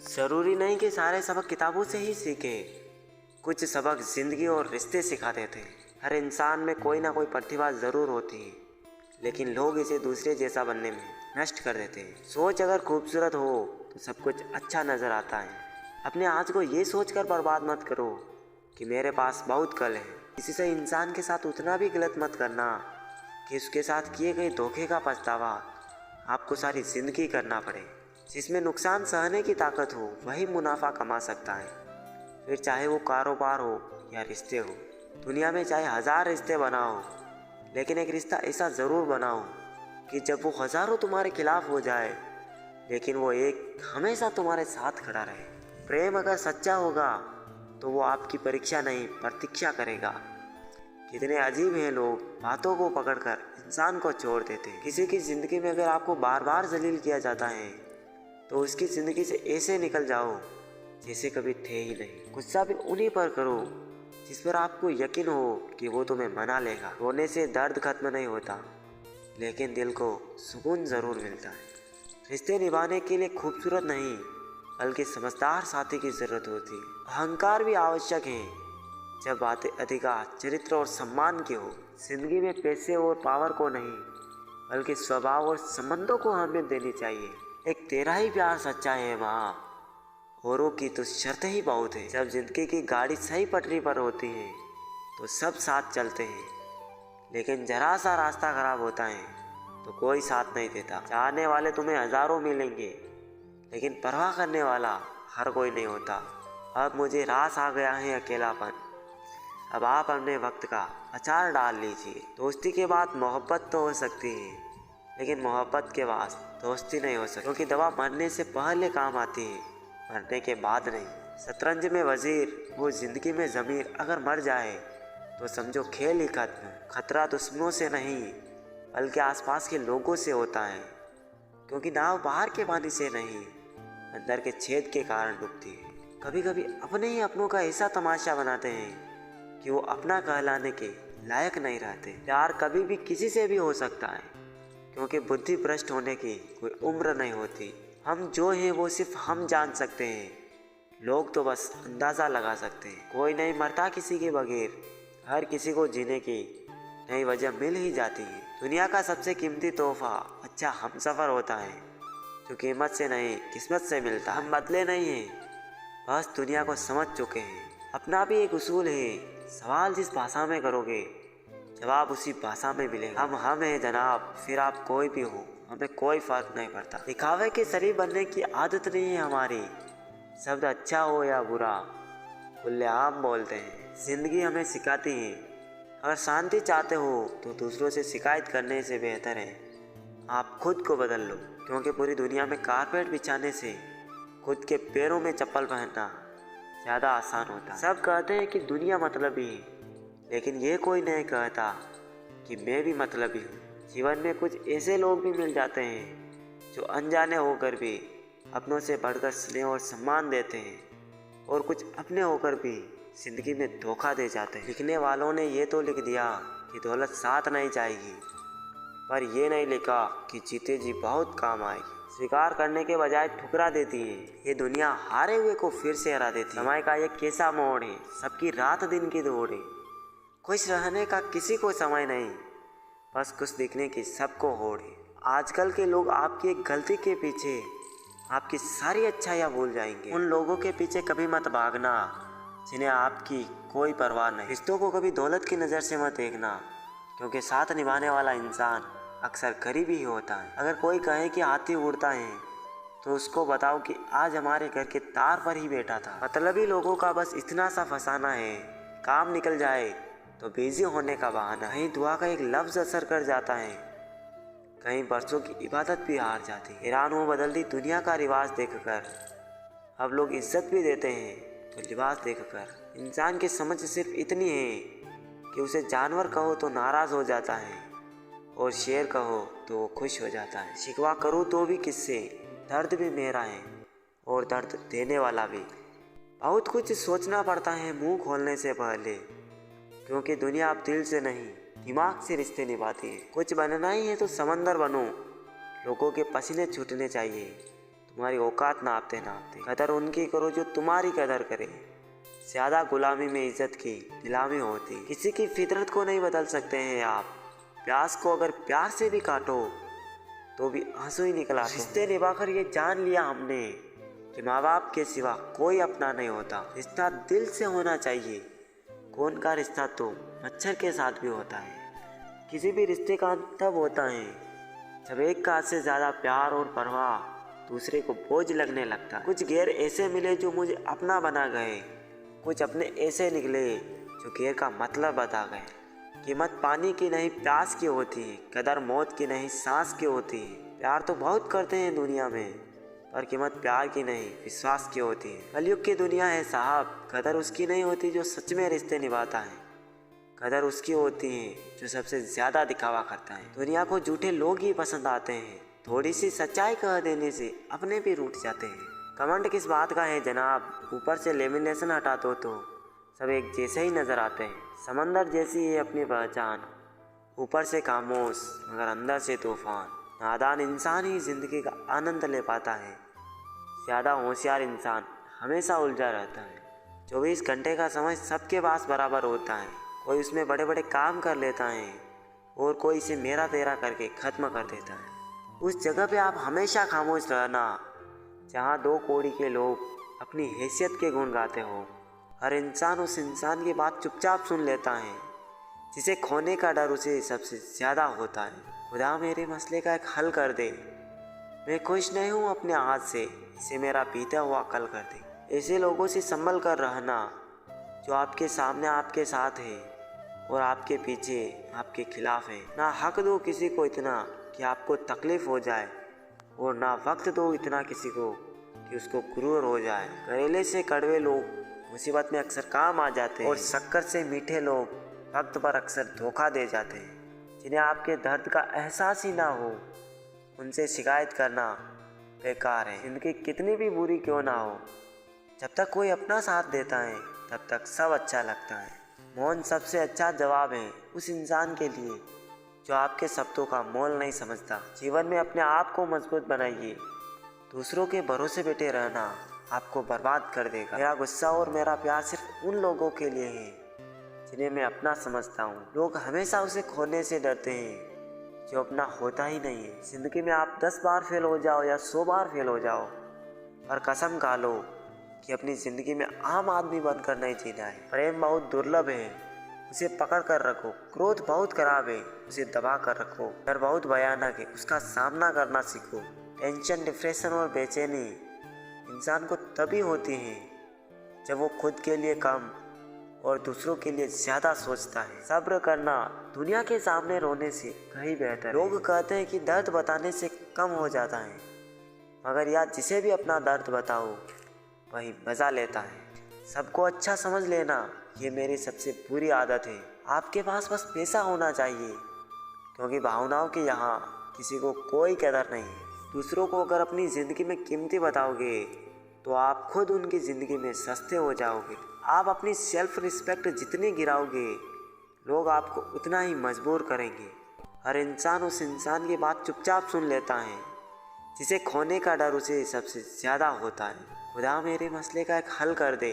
ज़रूरी नहीं कि सारे सबक किताबों से ही सीखे, कुछ सबक ज़िंदगी और रिश्ते सिखा देते हैं। हर इंसान में कोई ना कोई प्रतिभा ज़रूर होती है, लेकिन लोग इसे दूसरे जैसा बनने में नष्ट कर देते हैं। सोच अगर खूबसूरत हो तो सब कुछ अच्छा नज़र आता है। अपने आज को ये सोचकर बर्बाद मत करो कि मेरे पास बहुत कल है। किसी से इंसान के साथ उतना भी गलत मत करना कि उसके साथ किए गए धोखे का पछतावा आपको सारी ज़िंदगी करना पड़े। जिसमें नुकसान सहने की ताकत हो वही मुनाफा कमा सकता है, फिर चाहे वो कारोबार हो या रिश्ते हो। दुनिया में चाहे 1000 रिश्ते बनाओ, लेकिन एक रिश्ता ऐसा ज़रूर बनाओ कि जब वो हज़ारों तुम्हारे खिलाफ हो जाए, लेकिन वो एक हमेशा तुम्हारे साथ खड़ा रहे। प्रेम अगर सच्चा होगा तो वो आपकी परीक्षा नहीं प्रतीक्षा करेगा। कितने अजीब हैं लोग, बातों को पकड़कर इंसान को छोड़ देते हैं। किसी की ज़िंदगी में अगर आपको बार बार जलील किया जाता है तो उसकी ज़िंदगी से ऐसे निकल जाओ जैसे कभी थे ही नहीं। गुस्सा भी उन्हीं पर करो जिस पर आपको यकीन हो कि वो तुम्हें मना लेगा। रोने से दर्द खत्म नहीं होता, लेकिन दिल को सुकून ज़रूर मिलता है। रिश्ते निभाने के लिए खूबसूरत नहीं बल्कि समझदार साथी की ज़रूरत होती है। अहंकार भी आवश्यक है जब बातें अधिकार, चरित्र और सम्मान की हो। जिंदगी में पैसे और पावर को नहीं बल्कि स्वभाव और संबंधों को अहमियत देनी चाहिए। एक तेरा ही प्यार सच्चा है माँ, औरों की तो शर्तें ही बहुत है। जब जिंदगी की गाड़ी सही पटरी पर होती है तो सब साथ चलते हैं, लेकिन जरा सा रास्ता खराब होता है तो कोई साथ नहीं देता। चाहने वाले तुम्हें हज़ारों मिलेंगे, लेकिन परवाह करने वाला हर कोई नहीं होता। अब मुझे रास आ गया है अकेलापन, अब आप अपने वक्त का अचार डाल लीजिए। दोस्ती के बाद मोहब्बत तो हो सकती है, लेकिन मोहब्बत के बाद दोस्ती नहीं हो सकती, क्योंकि दवा मरने से पहले काम आती है, मरने के बाद नहीं। शतरंज में वजीर वो जिंदगी में ज़मीर अगर मर जाए तो समझो खेल ही खत्म। खतरा दुश्मनों से नहीं बल्कि आसपास के लोगों से होता है, क्योंकि नाव बाहर के पानी से नहीं अंदर के छेद के कारण डूबती है। कभी कभी अपने ही अपनों का ऐसा तमाशा बनाते हैं कि वो अपना कहलाने के लायक नहीं रहते। प्यार कभी भी किसी से भी हो सकता है, क्योंकि बुद्धि भ्रष्ट होने की कोई उम्र नहीं होती। हम जो हैं वो सिर्फ हम जान सकते हैं, लोग तो बस अंदाज़ा लगा सकते हैं। कोई नहीं मरता किसी के बगैर, हर किसी को जीने की नई वजह मिल ही जाती है। दुनिया का सबसे कीमती तोहफा अच्छा हमसफ़र होता है, जो कीमत से नहीं किस्मत से मिलता। हम बदले नहीं हैं, बस दुनिया को समझ चुके हैं। अपना भी एक उसूल है, सवाल जिस भाषा में करोगे जवाब उसी भाषा में मिलेगा। हम हैं जनाब, फिर आप कोई भी हो, हमें कोई फर्क नहीं पड़ता। दिखावे के शरीर बनने की आदत नहीं है हमारी, शब्द अच्छा हो या बुरा खुलेआम बोलते हैं। जिंदगी हमें सिखाती है, अगर शांति चाहते हो तो दूसरों से शिकायत करने से बेहतर है आप खुद को बदल लो, क्योंकि पूरी दुनिया में कारपेट बिछाने से खुद के पैरों में चप्पल पहनना ज़्यादा आसान होता है। सब कहते हैं कि दुनिया मतलबी है, लेकिन ये कोई नहीं कहता कि मैं भी मतलबी हूँ। जीवन में कुछ ऐसे लोग भी मिल जाते हैं जो अनजाने होकर भी अपनों से बढ़कर स्नेह और सम्मान देते हैं, और कुछ अपने होकर भी जिंदगी में धोखा दे जाते हैं। लिखने वालों ने ये तो लिख दिया कि दौलत साथ नहीं जाएगी, पर ये नहीं लिखा कि जीते जी बहुत काम आएगी। स्वीकार करने के बजाय ठुकरा देती है, ये दुनिया हारे हुए को फिर से हरा देती है। समय का ये कैसा मोड़ है, सबकी रात दिन की दौड़ है। खुश रहने का किसी को समय नहीं, बस खुश दिखने की सबको होड़ है। आजकल के लोग आपकी एक गलती के पीछे आपकी सारी अच्छाइयाँ भूल जाएंगे। उन लोगों के पीछे कभी मत भागना जिन्हें आपकी कोई परवाह नहीं। रिश्तों को कभी दौलत की नज़र से मत देखना, क्योंकि साथ निभाने वाला इंसान अक्सर गरीब ही होता है। अगर कोई कहे कि हाथी उड़ता है तो उसको बताओ कि आज हमारे घर के तार पर ही बैठा था। मतलबी लोगों का बस इतना सा फसाना है, काम निकल जाए तो बिजी होने का बहाना। कहीं दुआ का एक लफ्ज़ असर कर जाता है, कहीं बरसों की इबादत भी हार जाती है। हैरान हो बदलती दुनिया का रिवाज देखकर, अब लोग इज्जत भी देते हैं तो लिबास देखकर। इंसान की समझ सिर्फ इतनी है कि उसे जानवर कहो तो नाराज़ हो जाता है और शेर कहो तो वो खुश हो जाता है। शिकवा करूँ तो भी किससे, दर्द भी मेरा है और दर्द देने वाला भी। बहुत कुछ सोचना पड़ता है मुंह खोलने से पहले, क्योंकि दुनिया अब दिल से नहीं दिमाग से रिश्ते निभाती है। कुछ बनना ही है तो समंदर बनो, लोगों के पसीने छूटने चाहिए तुम्हारी औकात नापते नापते। कदर उनकी करो जो तुम्हारी कदर करे। ज़्यादा गुलामी में इज्जत की नीलामी होती। किसी की फितरत को नहीं बदल सकते हैं आप। प्यास को अगर प्यार से भी काटो तो भी आंसू ही निकल आते। रिश्ते निभाकर ये जान लिया हमने कि माँ बाप के सिवा कोई अपना नहीं होता। रिश्ता दिल से होना चाहिए। खून का रिश्ता तो मच्छर के साथ भी होता है। किसी भी रिश्ते का अंत तब होता है जब एक का से ज़्यादा प्यार और परवाह दूसरे को बोझ लगने लगता। कुछ गैर ऐसे मिले जो मुझे अपना बना गए, कुछ अपने ऐसे निकले जो गैर का मतलब बता गए। कीमत पानी की नहीं प्यास की होती है, कदर मौत की नहीं सांस की होती है। प्यार तो बहुत करते हैं दुनिया में, पर कीमत प्यार की नहीं विश्वास की होती है। कलयुग की दुनिया है साहब, कदर उसकी नहीं होती जो सच में रिश्ते निभाता है। कदर उसकी होती है जो सबसे ज़्यादा दिखावा करता है। दुनिया को झूठे लोग ही पसंद आते हैं, थोड़ी सी सच्चाई कह देने से अपने भी रूठ जाते हैं। कमेंट किस बात का है जनाब, ऊपर से लेमिनेशन हटा दो तो सब एक जैसे ही नज़र आते हैं। समंदर जैसी है अपनी पहचान, ऊपर से खामोश मगर अंदर से तूफान। नादान इंसान ही ज़िंदगी का आनंद ले पाता है, ज़्यादा होशियार इंसान हमेशा उलझा रहता है। 24 घंटे का समय सबके पास बराबर होता है, कोई उसमें बड़े बड़े काम कर लेता है और कोई इसे मेरा तेरा करके ख़त्म कर देता है। उस जगह पे आप हमेशा खामोश रहना जहाँ दो कौड़ी के लोग अपनी हैसियत के गुण गाते हो। हर इंसान उस इंसान की बात चुपचाप सुन लेता है जिसे खोने का डर उसे सबसे ज़्यादा होता है। खुदा मेरे मसले का एक हल कर दे, मैं खुश नहीं हूँ अपने हाथ से, इसे मेरा बीता हुआ कल कर दे। ऐसे लोगों से संभल कर रहना जो आपके सामने आपके साथ है और आपके पीछे आपके खिलाफ है। ना हक दो किसी को इतना कि आपको तकलीफ़ हो जाए और ना वक्त दो इतना किसी को कि उसको गुरूर हो जाए। करेले से कड़वे लोग मुसीबत में अक्सर काम आ जाते हैं और शक्कर से मीठे लोग वक्त पर अक्सर धोखा दे जाते हैं। जिन्हें आपके दर्द का एहसास ही ना हो उनसे शिकायत करना बेकार है। जिंदगी कितनी भी बुरी क्यों ना हो, जब तक कोई अपना साथ देता है तब तक सब अच्छा लगता है। मौन सबसे अच्छा जवाब है उस इंसान के लिए जो आपके शब्दों का मोल नहीं समझता। जीवन में अपने आप को मजबूत बनाइए, दूसरों के भरोसे बैठे रहना आपको बर्बाद कर देगा। मेरा गुस्सा और मेरा प्यार सिर्फ उन लोगों के लिए है जिन्हें मैं अपना समझता हूँ। लोग हमेशा उसे खोने से डरते हैं जो अपना होता ही नहीं है। जिंदगी में आप 10 बार फेल हो जाओ या 100 बार फेल हो जाओ, पर कसम खा लो कि अपनी ज़िंदगी में आम आदमी बनकर नहीं जीना है। प्रेम बहुत दुर्लभ है, उसे पकड़ कर रखो। क्रोध बहुत खराब है, उसे दबा कर रखो। डर बहुत भयानक है, उसका सामना करना सीखो। टेंशन, डिप्रेशन और बेचैनी इंसान को तभी होती है जब वो खुद के लिए कम और दूसरों के लिए ज़्यादा सोचता है। सब्र करना दुनिया के सामने रोने से कहीं बेहतर है। लोग कहते हैं कि दर्द बताने से कम हो जाता है, मगर यार जिसे भी अपना दर्द बताओ वही मज़ा लेता है। सबको अच्छा समझ लेना ये मेरी सबसे बुरी आदत है। आपके पास बस पैसा होना चाहिए, क्योंकि भावनाओं के यहाँ किसी को कोई कदर नहीं है। दूसरों को अगर अपनी ज़िंदगी में कीमती बताओगे तो आप खुद उनकी ज़िंदगी में सस्ते हो जाओगे। आप अपनी सेल्फ रिस्पेक्ट जितनी गिराओगे लोग आपको उतना ही मजबूर करेंगे। हर इंसान उस इंसान की बात चुपचाप सुन लेता है जिसे खोने का डर उसे सबसे ज़्यादा होता है। खुदा मेरे मसले का एक हल कर दे,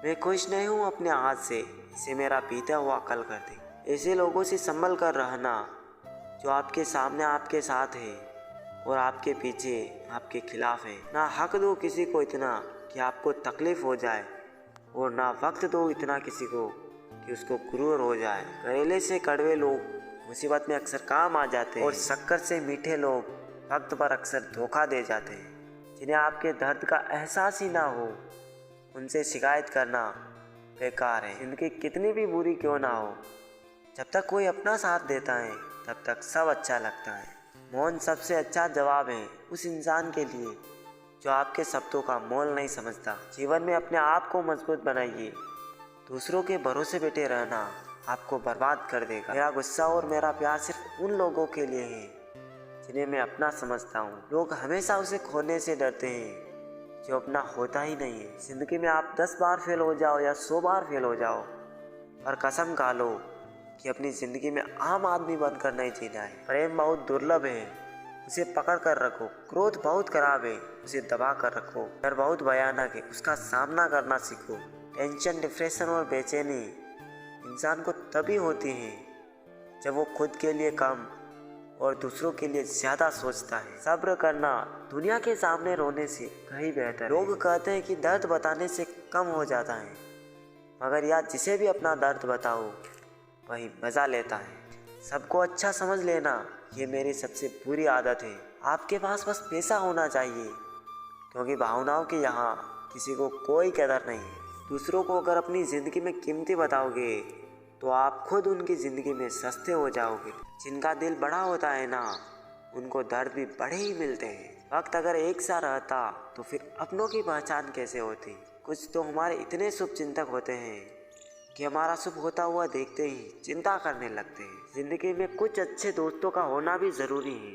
मैं खुश नहीं हूँ अपने हाथ से, इसे मेरा बीता हुआ कल कर दे। ऐसे लोगों से संभल कर रहना जो आपके सामने आपके साथ है और आपके पीछे आपके खिलाफ है। ना हक दो किसी को इतना कि आपको तकलीफ़ हो जाए और ना वक्त दो इतना किसी को कि उसको गुरूर हो जाए। करेले से कड़वे लोग मुसीबत में अक्सर काम आ जाते हैं और शक्कर से मीठे लोग वक्त पर अक्सर धोखा दे जाते हैं। जिन्हें आपके दर्द का एहसास ही ना हो उनसे शिकायत करना बेकार है। जिंदगी कितनी भी बुरी क्यों ना हो, जब तक कोई अपना साथ देता है तब तक सब अच्छा लगता है। मौन सबसे अच्छा जवाब है उस इंसान के लिए जो आपके शब्दों का मोल नहीं समझता। जीवन में अपने आप को मजबूत बनाइए, दूसरों के भरोसे बैठे रहना आपको बर्बाद कर देगा। मेरा गुस्सा और मेरा प्यार सिर्फ उन लोगों के लिए है जिन्हें मैं अपना समझता हूँ। लोग हमेशा उसे खोने से डरते हैं जो अपना होता ही नहीं है। जिंदगी में आप 10 बार फेल हो जाओ या 100 बार फेल हो जाओ, पर कसम खा लो कि अपनी ज़िंदगी में आम आदमी बनकर नहीं जीना है। प्रेम बहुत दुर्लभ है, उसे पकड़ कर रखो। क्रोध बहुत खराब है, उसे दबा कर रखो। डर बहुत भयानक है, उसका सामना करना सीखो। टेंशन, डिप्रेशन और बेचैनी इंसान को तभी होती है जब वो खुद के लिए कम और दूसरों के लिए ज्यादा सोचता है। सब्र करना दुनिया के सामने रोने से कहीं बेहतर है। लोग कहते हैं कि दर्द बताने से कम हो जाता है, मगर यार जिसे भी अपना दर्द बताओ वही मजा लेता है। सबको अच्छा समझ लेना ये मेरी सबसे बुरी आदत है। आपके पास बस पैसा होना चाहिए, क्योंकि भावनाओं के यहाँ किसी को कोई कदर नहीं है। दूसरों को अगर अपनी ज़िंदगी में कीमती बताओगे तो आप खुद उनकी ज़िंदगी में सस्ते हो जाओगे। जिनका दिल बड़ा होता है ना, उनको दर्द भी बड़े ही मिलते हैं। वक्त अगर एक सा रहता तो फिर अपनों की पहचान कैसे होती। कुछ तो हमारे इतने शुभ चिंतक होते हैं कि हमारा शुभ होता हुआ देखते ही चिंता करने लगते हैं। ज़िंदगी में कुछ अच्छे दोस्तों का होना भी ज़रूरी है,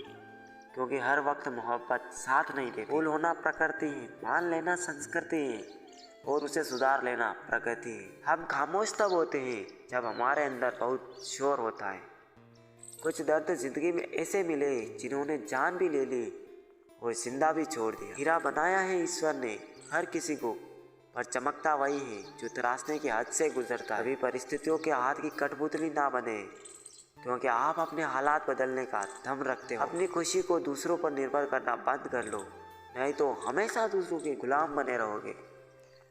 क्योंकि हर वक्त मोहब्बत साथ नहीं देती। भूल होना प्रकृति है, मान लेना संस्कृति है और उसे सुधार लेना प्रगति है। हम खामोश तब होते हैं जब हमारे अंदर बहुत शोर होता है। कुछ दर्द जिंदगी में ऐसे मिले जिन्होंने जान भी ले ली और जिंदा भी छोड़ दिया। हीरा बनाया है ईश्वर ने हर किसी को, पर चमकता वही है जो तराशने की हद से गुजरता है। अभी परिस्थितियों के हाथ की कठपुतली ना बने, क्योंकि आप अपने हालात बदलने का दम रखते हो। अपनी खुशी को दूसरों पर निर्भर करना बंद कर लो, नहीं तो हमेशा दूसरों के गुलाम बने रहोगे।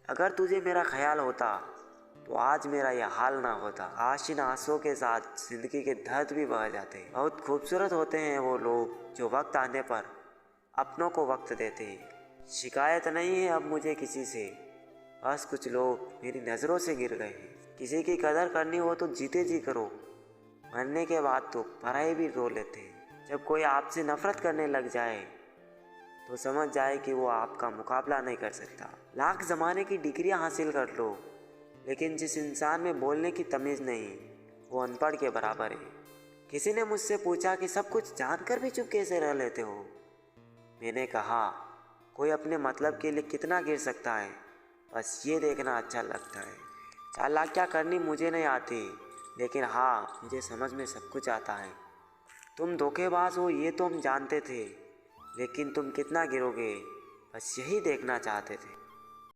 अगर तुझे मेरा ख्याल होता तो आज मेरा यह हाल ना होता। आज इन आंसुओं के साथ जिंदगी के दर्द भी बह जाते हैं। बहुत खूबसूरत होते हैं वो लोग जो वक्त आने पर अपनों को वक्त देते हैं। शिकायत नहीं है अब मुझे किसी से, बस कुछ लोग मेरी नज़रों से गिर गए हैं। किसी की कदर करनी हो तो जीते जी करो, मरने के बाद तो पराए भी रो लेते हैं। जब कोई आपसे नफरत करने लग जाए तो समझ जाए कि वो आपका मुकाबला नहीं कर सकता। लाख ज़माने की डिग्रियां हासिल कर लो, लेकिन जिस इंसान में बोलने की तमीज़ नहीं वो अनपढ़ के बराबर है। किसी ने मुझसे पूछा कि सब कुछ जानकर भी चुप कैसे रह लेते हो। मैंने कहा कोई अपने मतलब के लिए कितना गिर सकता है, बस ये देखना अच्छा लगता है। चालाकियाँ करनी मुझे नहीं आती, लेकिन हाँ मुझे समझ में सब कुछ आता है। तुम धोखेबाज हो ये तो हम जानते थे, लेकिन तुम कितना गिरोगे बस यही देखना चाहते थे।